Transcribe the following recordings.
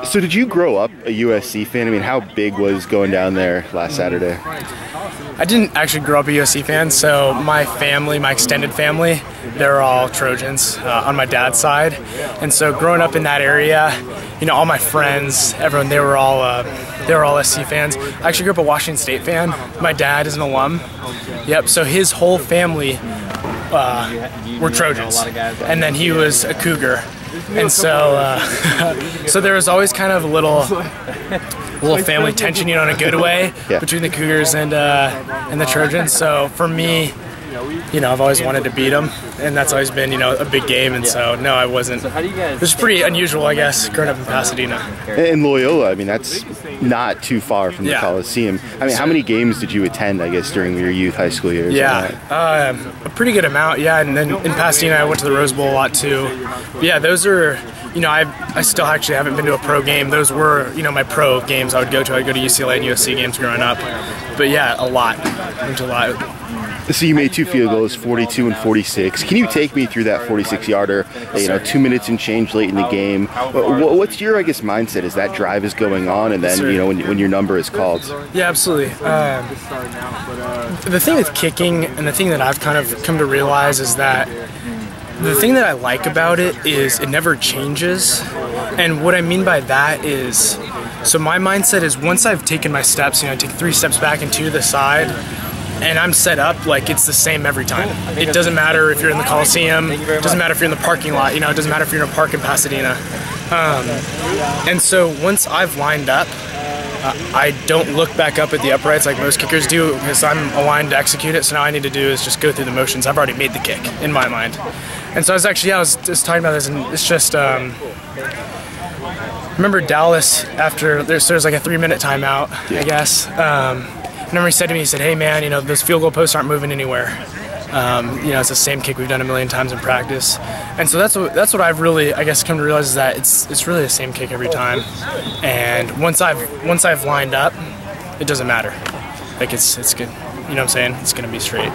So did you grow up a USC fan? I mean, how big was going down there last Saturday? I didn't actually grow up a USC fan, so my family, my extended family, they're all Trojans on my dad's side. And so growing up in that area, you know, all my friends, everyone, they were all SC fans. I actually grew up a Washington State fan. My dad is an alum. Yep, so his whole family were Trojans. And then he was a Cougar. And so so there was always kind of a little family tension, you know, in a good way, between the Cougars and the Trojans. So for me, you know, I've always wanted to beat them, and that's always been, you know, a big game. And so no, I wasn't. It was pretty unusual, I guess, growing up in Pasadena. And Loyola, I mean, that's not too far from the Coliseum. I mean, how many games did you attend, I guess, during your youth high school years? A pretty good amount, and then in Pasadena, I went to the Rose Bowl a lot too. But yeah, those are, you know, I still actually haven't been to a pro game. Those were, you know, my pro games I would go to. I'd go to UCLA and USC games growing up. But yeah, a lot. I went to a lot. So you made 2 field goals, 42 and 46. Can you take me through that 46-yarder, you know, 2 minutes and change late in the game? What's your, I guess, mindset as that drive is going on and then, you know, when your number is called? Yeah, absolutely. The thing with kicking and the thing that I've kind of come to realize is that the thing that I like about it is it never changes. And what I mean by that is, so my mindset is once I've taken my steps, you know, I take 3 steps back and 2 to the side, and I'm set up like it's the same every time. It doesn't matter if you're in the Coliseum, it doesn't matter if you're in the parking lot, you know, it doesn't matter if you're in a park in Pasadena. And so once I've lined up, I don't look back up at the uprights like most kickers do because I'm aligned to execute it, so now all I need to do is just go through the motions. I've already made the kick in my mind. And so I was actually, I was just talking about this, and it's just, remember Dallas after, there's like a 3-minute timeout, I guess. I remember he said to me, he said, hey man, you know, those field goal posts aren't moving anywhere. You know, it's the same kick we've done a million times in practice. And so that's what I've really, I guess, come to realize is that it's really the same kick every time. And once I've lined up, it doesn't matter. Like it's good. You know what I'm saying? It's gonna be straight.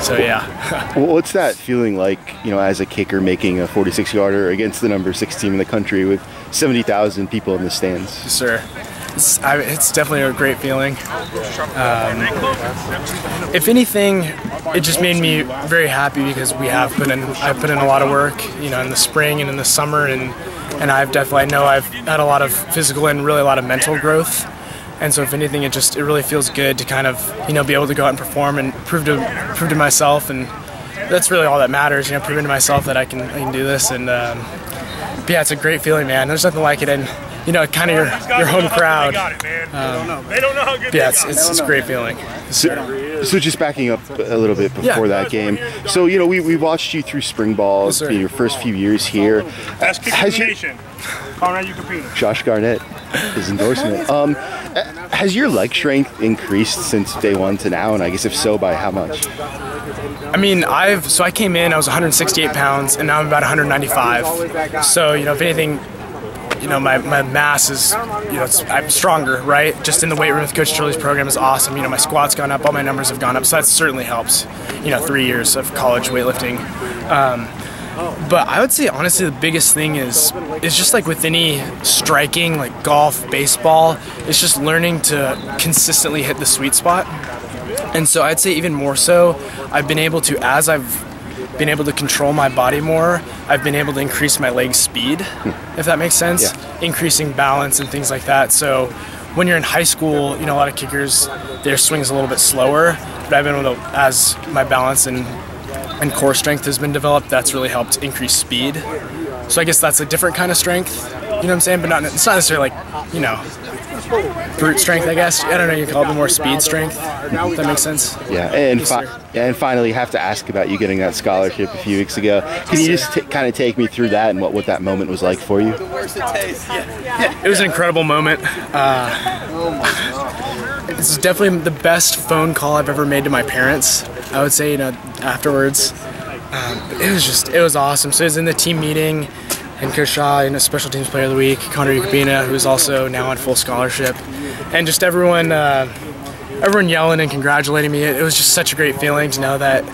So yeah. Well, what's that feeling like, you know, as a kicker making a 46-yarder against the number 6 team in the country with 70,000 people in the stands? Sure. It's definitely a great feeling. If anything, it just made me very happy because I've put in a lot of work, you know, in the spring and in the summer, and I know I've had a lot of physical and really a lot of mental growth. And so if anything, it really feels good to kind of, you know, be able to go out and perform and prove to myself, and that's really all that matters, you know, proving to myself that I can do this. And but yeah, it's a great feeling, man. There's nothing like it, and you know, kind of your home crowd. Yeah, it's a great feeling. So just backing up a little bit before that game. So, you know, we watched you through spring ball in your first few years here. Best kicker in the nation, Conrad Ukropina. Josh Garnett, his endorsement. Has your leg strength increased since day one to now? And I guess if so, by how much? I mean, I came in, I was 168 pounds, and now I'm about 195. So, you know, if anything, you know, my mass is, you know, I'm stronger, right? Just in the weight room with Coach Turley's program is awesome. You know, my squat's gone up, all my numbers have gone up, so that certainly helps. You know, 3 years of college weightlifting. But I would say, honestly, the biggest thing is just like with any striking, like golf, baseball, it's just learning to consistently hit the sweet spot. And so I'd say even more so, I've been able to, as I've been able to control my body more, I've been able to increase my leg speed, if that makes sense, increasing balance and things like that. So when you're in high school, you know, a lot of kickers, their swing's a little bit slower, but I've been able to, as my balance and core strength has been developed, that's really helped increase speed. So I guess that's a different kind of strength, you know what I'm saying? But it's not necessarily like, you know, brute strength, I guess. I don't know, you can call it more speed strength, if that makes sense. Yeah, and finally, have to ask about you getting that scholarship a few weeks ago. Can you just kind of take me through that and what that moment was like for you? It was an incredible moment. This is definitely the best phone call I've ever made to my parents, I would say, you know, afterwards. It was awesome. So it was in the team meeting, and Coach Shaw, you know, Special Teams Player of the Week, Conrad Ukropina, who's also now on full scholarship, and just everyone yelling and congratulating me. It was just such a great feeling to know that,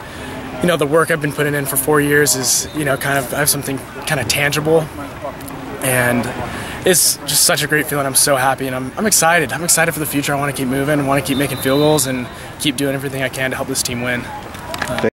you know, the work I've been putting in for 4 years is, you know, kind of, I have something kind of tangible, and It's just such a great feeling. I'm so happy, and I'm excited. I'm excited for the future. I want to keep moving. I want to keep making field goals and keep doing everything I can to help this team win.